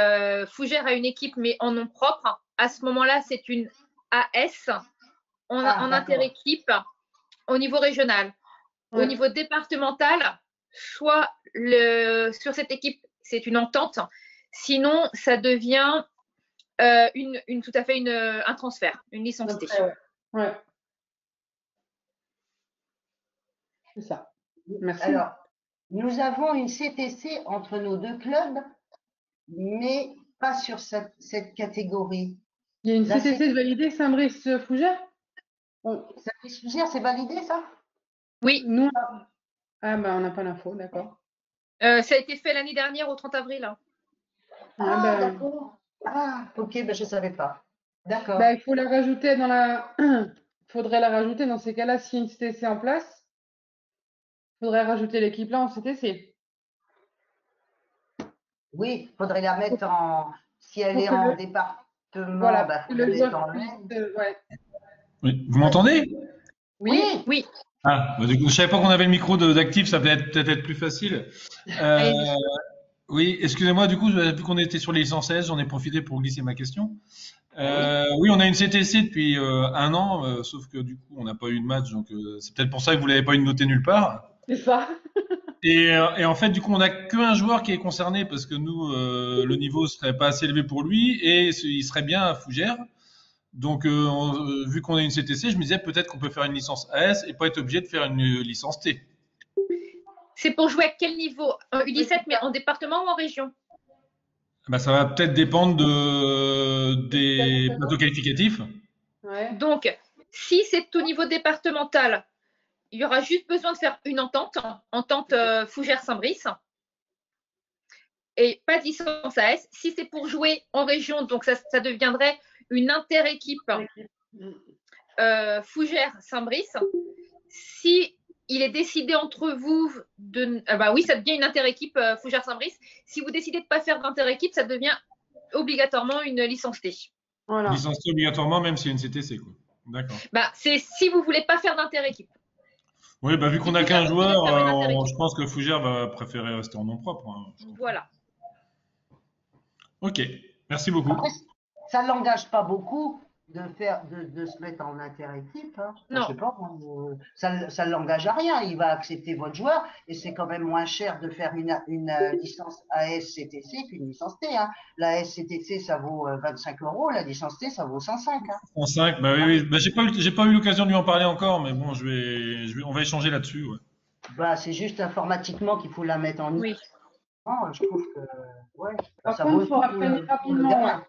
Fougères a une équipe mais en nom propre. À ce moment-là, c'est une AS en D'accord. inter-équipe au niveau régional. Au Ouais. niveau départemental, soit sur cette équipe, c'est une entente. Sinon, ça devient tout à fait un transfert, une licence T. Ouais. C'est ça. Merci. Alors, nous avons une CTC entre nos deux clubs, mais pas sur cette catégorie. Il y a une La CTC de validée Saint-Brice-Fougères? Service Fougères, c'est validé ça? Oui, Nous, on n'a pas l'info, d'accord. ça a été fait l'année dernière au 30 avril. Ah, d'accord. Ah, ok, ben je ne savais pas. D'accord. Il faut la rajouter faudrait la rajouter dans ces cas-là, s'il y a une CTC en place, il faudrait rajouter l'équipe là en CTC. Oui, il faudrait la mettre en. Si elle est que en le- département, Voilà, ben, que faut la le mettre joueur en puisse, ouais. Oui. Vous m'entendez? Oui, Oui, Ah, bah, du coup, je savais pas qu'on avait le micro d'actif, ça peut-être être plus facile. allez-y. Oui, excusez-moi, du coup, vu qu'on était sur les licences S, j'en ai profité pour glisser ma question. Oui, on a une CTC depuis 1 an, sauf que du coup, on n'a pas eu de match, donc c'est peut-être pour ça que vous l'avez pas eu noté nulle part. C'est ça. Et en fait, du coup, on n'a qu'un joueur qui est concerné parce que nous, le niveau serait pas assez élevé pour lui et il serait bien à Fougères. Donc, vu qu'on a une CTC, je me disais peut-être qu'on peut faire une licence AS et pas être obligé de faire une licence T. C'est pour jouer à quel niveau? U17, mais en département ou en région? Bah, ça va peut-être dépendre des plateaux qualificatifs. Ouais. Donc, si c'est au niveau départemental, il y aura juste besoin de faire une entente Fougères-Saint-Brice et pas de licence AS. Si c'est pour jouer en région, donc ça deviendrait une inter-équipe Fougères-Saint-Brice. Si il est décidé entre vous oui, ça devient une inter-équipe Fougères-Saint-Brice. Si vous décidez de ne pas faire d'inter-équipe, ça devient obligatoirement une licence T. Voilà. Licencié obligatoirement, même s'il y a une CTC, quoi. D'accord. Bah, c'est si vous voulez pas faire d'inter-équipe. Oui, bah, vu qu'on Si a vous avez qu'un envie de joueur, faire une inter-équipe. je pense que Fougère va préférer rester en nom propre, hein, je comprends. Voilà. Ok, merci beaucoup. Après, ça ne l'engage pas beaucoup de se mettre en inter-équipe. Hein. Non. Je sais pas, ça ne l'engage à rien. Il va accepter votre joueur et c'est quand même moins cher de faire une licence AS-CTC qu'une licence T. Hein. La AS-CTC, ça vaut 25 €. La licence T, ça vaut 105. Hein. 105, bah oui, oui. Bah, j'ai pas eu l'occasion de lui en parler encore, mais bon, on va échanger là-dessus, ouais. Bah, c'est juste informatiquement qu'il faut la mettre en Oui. Non, je trouve que ouais, Par ça contre, vaut il faut le coup pour apprendre le rapidement. gamin.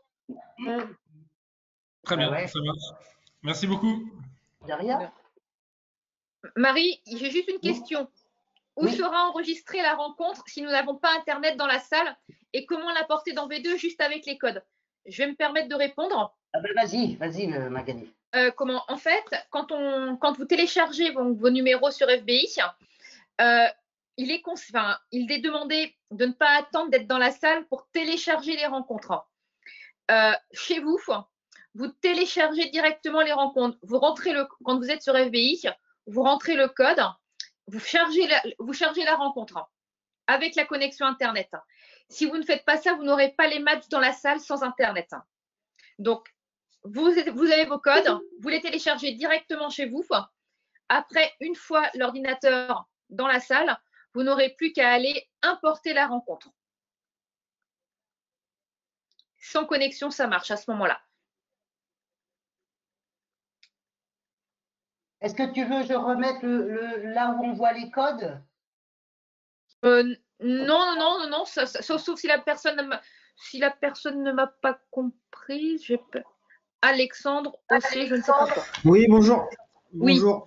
Ouais. Très bien, Ouais. ça marche. Merci beaucoup. Derrière. Marie, j'ai juste une question. Où Oui. sera enregistrée la rencontre si nous n'avons pas Internet dans la salle et comment l'apporter dans V2 juste avec les codes? Je vais me permettre de répondre. Ah ben vas-y, Magali. Comment? En fait, quand vous téléchargez vos numéros sur FBI, il est demandé de ne pas attendre d'être dans la salle pour télécharger les rencontres. Chez vous, vous téléchargez directement les rencontres. Quand vous êtes sur FBI, vous rentrez le code, vous chargez la rencontre avec la connexion Internet. Si vous ne faites pas ça, vous n'aurez pas les matchs dans la salle sans Internet. Donc, vous avez vos codes, vous les téléchargez directement chez vous. Après, une fois l'ordinateur dans la salle, vous n'aurez plus qu'à aller importer la rencontre. Sans connexion, ça marche à ce moment-là. Est-ce que tu veux que je remette là où on voit les codes? Non, sauf si la personne ne m'a pas compris. Alexandre aussi, je ne sais pas quoi. Oui, bonjour. Oui. Bonjour.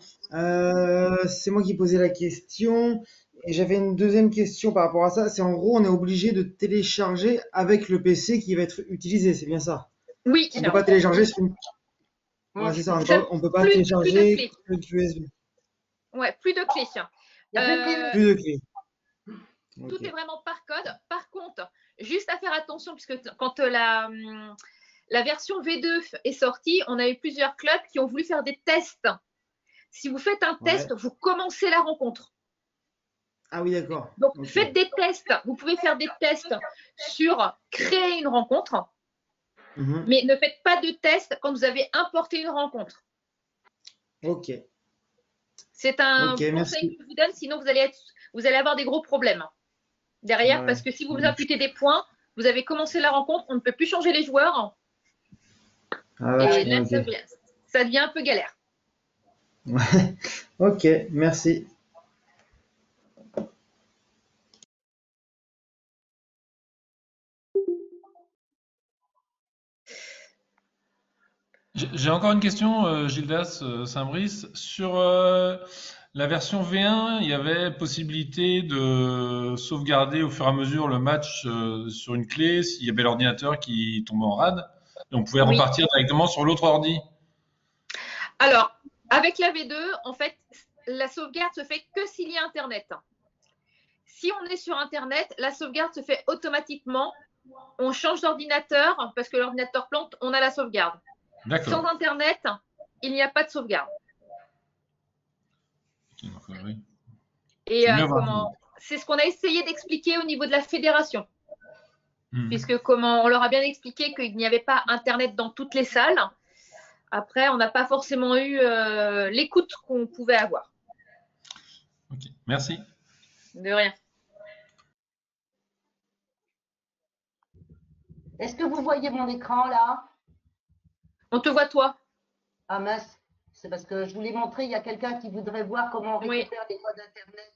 C'est moi qui posais la question. Et j'avais une deuxième question par rapport à ça. C'est en gros, on est obligé de télécharger avec le PC qui va être utilisé, c'est bien ça? Oui, On peut pas télécharger sur une... Ouais, c'est ça, on peut pas plus de télécharger clés. que USB. Ouais, plus de clés. Il y a plus de clés. Plus de clés. Tout Ok. est vraiment par code. Par contre, juste à faire attention, puisque quand la version V2 est sortie, on a eu plusieurs clubs qui ont voulu faire des tests. Si vous faites un test, vous commencez la rencontre. Ah oui, d'accord. Donc, Ok. faites des tests. Vous pouvez faire des tests sur créer une rencontre, Mhm. mais ne faites pas de tests quand vous avez importé une rencontre. Ok. C'est un Ok, conseil merci. que je vous donne, sinon vous allez avoir des gros problèmes derrière, Ouais. parce que si vous imputez des points, vous avez commencé la rencontre, on ne peut plus changer les joueurs, Ah ouais, et là, ok. ça devient un peu galère. Ouais. Ok, merci. J'ai encore une question, Gildas Saint-Brice. Sur la version V1, il y avait possibilité de sauvegarder au fur et à mesure le match sur une clé s'il y avait l'ordinateur qui tombait en rade. Et on pouvait Oui. repartir directement sur l'autre ordi. Alors, avec la V2, en fait, la sauvegarde se fait que s'il y a Internet. Si on est sur Internet, la sauvegarde se fait automatiquement. On change d'ordinateur parce que l'ordinateur plante, on a la sauvegarde. D'accord. Sans Internet, il n'y a pas de sauvegarde. Ok, donc, oui. Et C'est mieux avoir- c'est ce qu'on a essayé d'expliquer au niveau de la fédération, Hmm. puisque on leur a bien expliqué qu'il n'y avait pas Internet dans toutes les salles. Après, on n'a pas forcément eu l'écoute qu'on pouvait avoir. Ok, merci. De rien. Est-ce que vous voyez mon écran là? On te voit toi. Ah mince, c'est parce que je voulais montrer, il y a quelqu'un qui voudrait voir comment on Oui. récupère les codes Internet.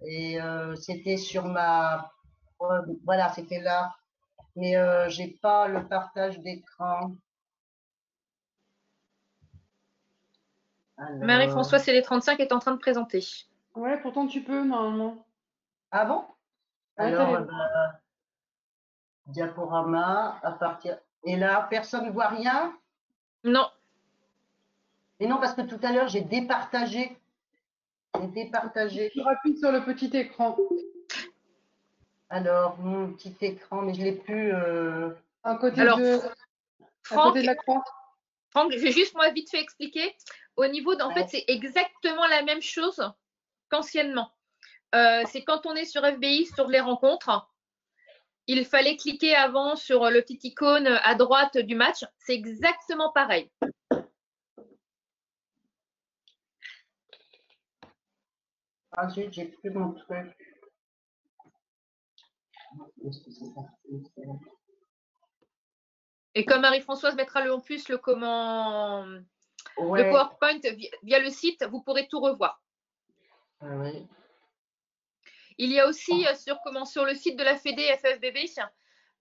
Et c'était sur ma... voilà, c'était là. Mais j'ai pas le partage d'écran. Alors... Marie-François CD35 est en train de présenter. Ouais, pourtant tu peux normalement. Ah bon? Ouais, Alors, diaporama, à partir... Et là, personne ne voit rien? Non. Et non, parce que tout à l'heure, j'ai départagé. J'ai départagé. Tu appuies sur le petit écran. Alors, mon petit écran, mais je l'ai plus... À côté Alors, de. À côté de la croix. Franck, je vais juste moi vite fait expliquer. Au niveau en fait, c'est exactement la même chose qu'anciennement. C'est quand on est sur FBI, sur les rencontres, il fallait cliquer avant sur le petit icône à droite du match. C'est exactement pareil. Ah zut, j'ai plus mon truc. Et comme Marie-Françoise mettra en plus le Ouais. le PowerPoint via le site, vous pourrez tout revoir. Oui. Il y a aussi sur le site de la Fédé FFBB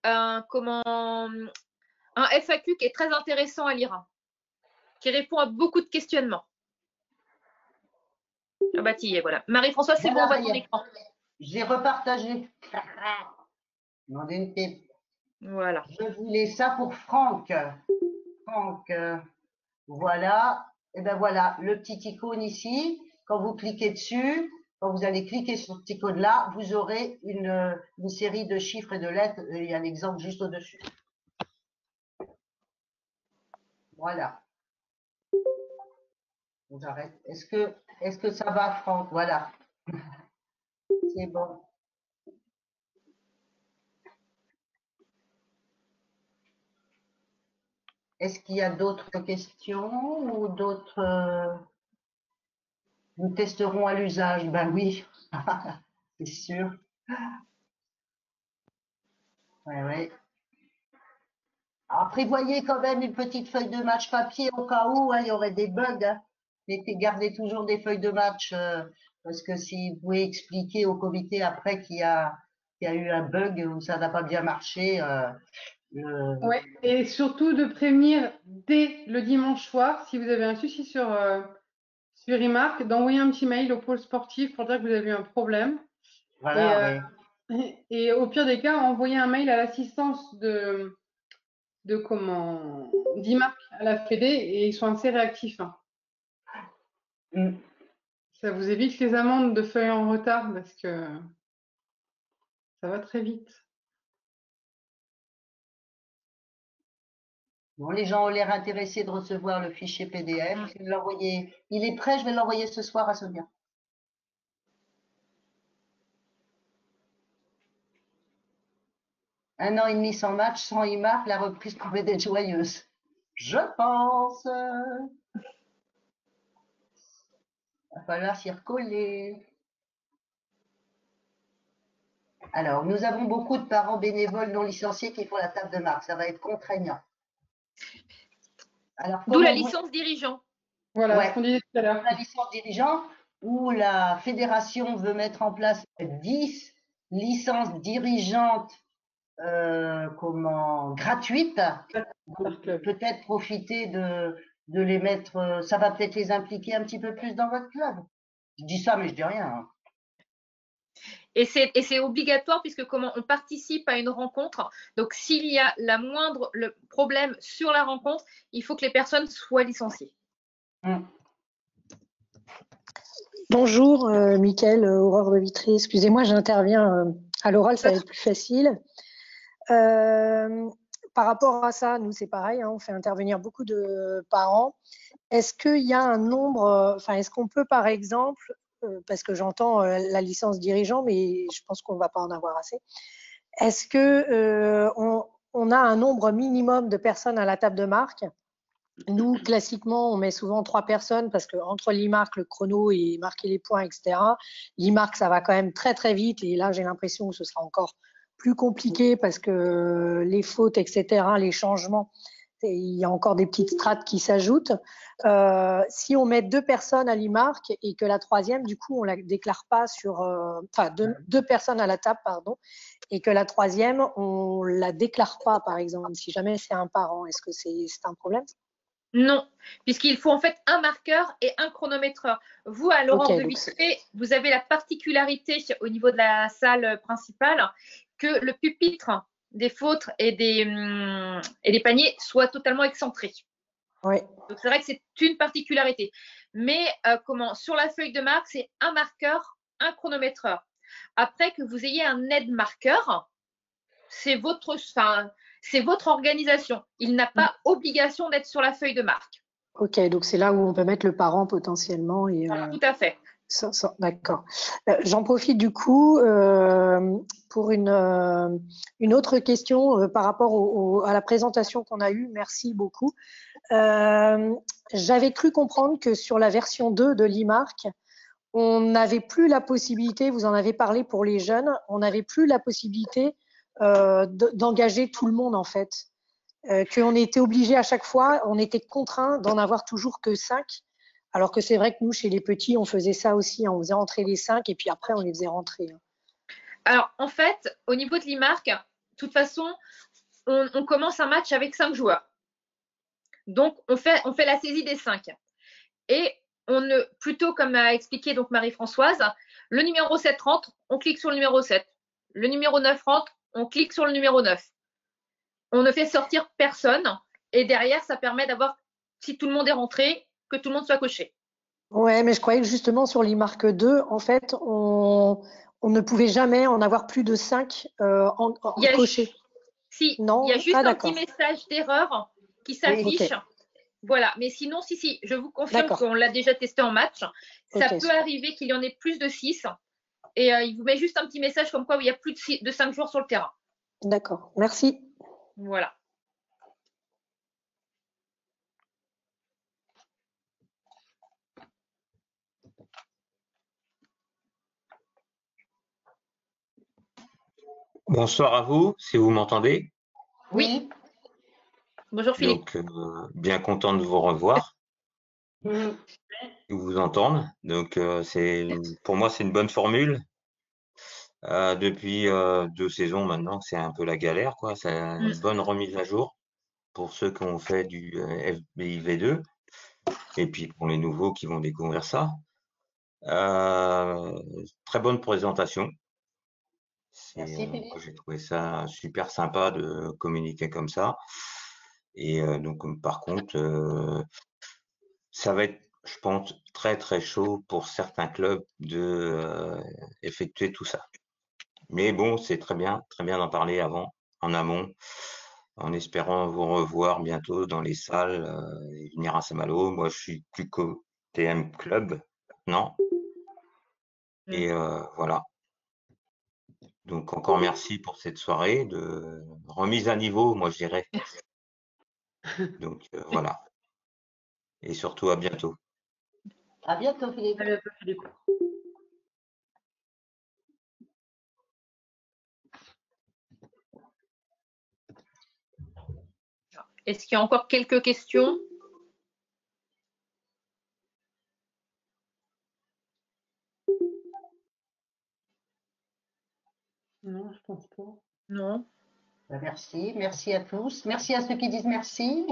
un FAQ qui est très intéressant à lire, qui répond à beaucoup de questionnements. Ah bah t'y es, voilà. Marie-Françoise, c'est bon, on voit ton écran. J'ai repartagé. Demandez une pipe. Voilà. Je voulais ça pour Franck. Franck, voilà. Et ben voilà, le petit icône ici. Quand vous cliquez dessus, quand vous allez cliquer sur ce petit icône là, vous aurez une série de chiffres et de lettres. Il y a l'exemple juste au-dessus. Voilà. J'arrête. Est-ce que ça va, Franck? Voilà. C'est bon. Est-ce qu'il y a d'autres questions ou d'autres nous testerons à l'usage? Ben oui, c'est sûr. Ouais, ouais. Alors, prévoyez quand même une petite feuille de match papier au cas où il y aurait des bugs. Hein. Gardez toujours des feuilles de match parce que si vous pouvez expliquer au comité après qu'il y a eu un bug ou ça n'a pas bien marché. Ouais. Et surtout de prévenir dès le dimanche soir, si vous avez un souci sur Imark, d'envoyer un petit mail au pôle sportif pour dire que vous avez eu un problème. Voilà, et au pire des cas, envoyer un mail à l'assistance d'Imark à la Fédé et ils sont assez réactifs. Hein. Ça vous évite les amendes de feuilles en retard parce que ça va très vite. Bon, les gens ont l'air intéressés de recevoir le fichier PDF. Je vais l'envoyer. Il est prêt, je vais l'envoyer ce soir à Sonia. Un an et demi sans match, sans Imark, la reprise pouvait être joyeuse. Je pense. Il va falloir s'y recoller. Alors, nous avons beaucoup de parents bénévoles non licenciés qui font la table de marque. Ça va être contraignant. D'où la licence dirigeant. Voilà, ce qu'on disait tout à l'heure. La licence dirigeant, où la fédération veut mettre en place 10 licences dirigeantes gratuites. Peut-être profiter de les mettre, ça va peut-être les impliquer un petit peu plus dans votre club. Je dis ça, mais je dis rien. Hein. Et c'est obligatoire puisque on participe à une rencontre. Donc, s'il y a le problème sur la rencontre, il faut que les personnes soient licenciées. Bonjour, Mickaël, Aurore de Vitry. Excusez-moi, j'interviens à l'oral, ça va être plus facile. Par rapport à ça, nous, c'est pareil, hein, on fait intervenir beaucoup de parents. Est-ce qu'il y a un nombre, est-ce qu'on peut, par exemple, parce que j'entends la licence dirigeant, mais je pense qu'on ne va pas en avoir assez, est-ce qu'on a un nombre minimum de personnes à la table de marque? Nous, classiquement, on met souvent 3 personnes parce qu'entre l'Imark, le chrono et marquer les points, etc., l'Imark, ça va quand même très, très vite. Et là, j'ai l'impression que ce sera encore plus compliqué parce que les fautes, etc., les changements, il y a encore des petites strates qui s'ajoutent. Si on met 2 personnes à l'Imark et que la troisième, du coup, on ne la déclare pas deux personnes à la table, pardon, et que la troisième, on ne la déclare pas, par exemple, si jamais c'est un parent, est-ce que c'est un problème? Non, puisqu'il faut en fait un marqueur et un chronométreur. Vous, à l'Aurore de Vitry, vous avez la particularité au niveau de la salle principale que le pupitre des fautes et des paniers soit totalement excentré. Oui. Donc, c'est vrai que c'est une particularité. Mais sur la feuille de marque, c'est un marqueur, un chronométreur. Après que vous ayez un aide-marqueur, c'est c'est votre organisation. Il n'a pas obligation d'être sur la feuille de marque. Ok, donc c'est là où on peut mettre le parent potentiellement. Et, Voilà, tout à fait. D'accord. J'en profite du coup pour une autre question par rapport à la présentation qu'on a eue. Merci beaucoup. J'avais cru comprendre que sur la version 2 de l'e-mark, on n'avait plus la possibilité, vous en avez parlé pour les jeunes, on n'avait plus la possibilité d'engager tout le monde en fait. Qu'on était obligé à chaque fois, on était contraint d'en avoir toujours que 5. Alors que c'est vrai que nous, chez les petits, on faisait ça aussi, on faisait rentrer les 5 et puis après, on les faisait rentrer. Alors, en fait, au niveau de l'e-mark, de toute façon, on commence un match avec 5 joueurs. Donc, on fait la saisie des 5. Et plutôt comme a expliqué donc Marie-Françoise, le numéro 7 rentre, on clique sur le numéro 7. Le numéro 9 rentre, on clique sur le numéro 9. On ne fait sortir personne et derrière, ça permet d'avoir, si tout le monde est rentré, que tout le monde soit coché. Ouais, mais je croyais que justement sur l'e-mark 2, en fait, on ne pouvait jamais en avoir plus de 5 cochés. Si, non, il y a juste un petit message d'erreur qui s'affiche. Okay. Voilà, mais sinon, si, je vous confirme qu'on l'a déjà testé en match. Ça peut arriver qu'il y en ait plus de 6 et il vous met juste un petit message comme quoi il y a plus de 5 joueurs sur le terrain. D'accord, merci. Voilà. Bonsoir à vous, si vous m'entendez. Oui. Bonjour Philippe. Donc, bien content de vous revoir, de vous entendre. Donc, pour moi, c'est une bonne formule. Depuis 2 saisons maintenant, c'est un peu la galère, quoi. C'est une bonne remise à jour pour ceux qui ont fait du FBI V2 et puis pour les nouveaux qui vont découvrir ça. Très bonne présentation. J'ai trouvé ça super sympa de communiquer comme ça. Et donc, par contre, ça va être, je pense, très très chaud pour certains clubs de effectuer tout ça. Mais bon, c'est très bien d'en parler en amont, en espérant vous revoir bientôt dans les salles et venir à Saint-Malo. Moi, je suis plus qu'au TM Club maintenant. Et voilà. Donc encore merci pour cette soirée de remise à niveau, moi je dirais. Donc voilà. Et surtout à bientôt. À bientôt Philippe. À bientôt Philippe. Est-ce qu'il y a encore quelques questions? Non, je pense pas. Non. Merci à tous. Merci à ceux qui disent merci.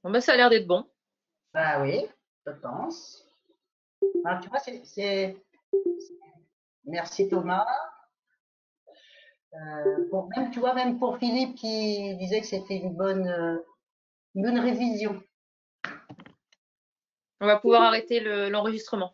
Bon, ben, ça a l'air d'être bon. Bah oui, je pense. Ah, tu vois, merci Thomas. Même pour Philippe qui disait que c'était une bonne révision. On va pouvoir arrêter l'enregistrement.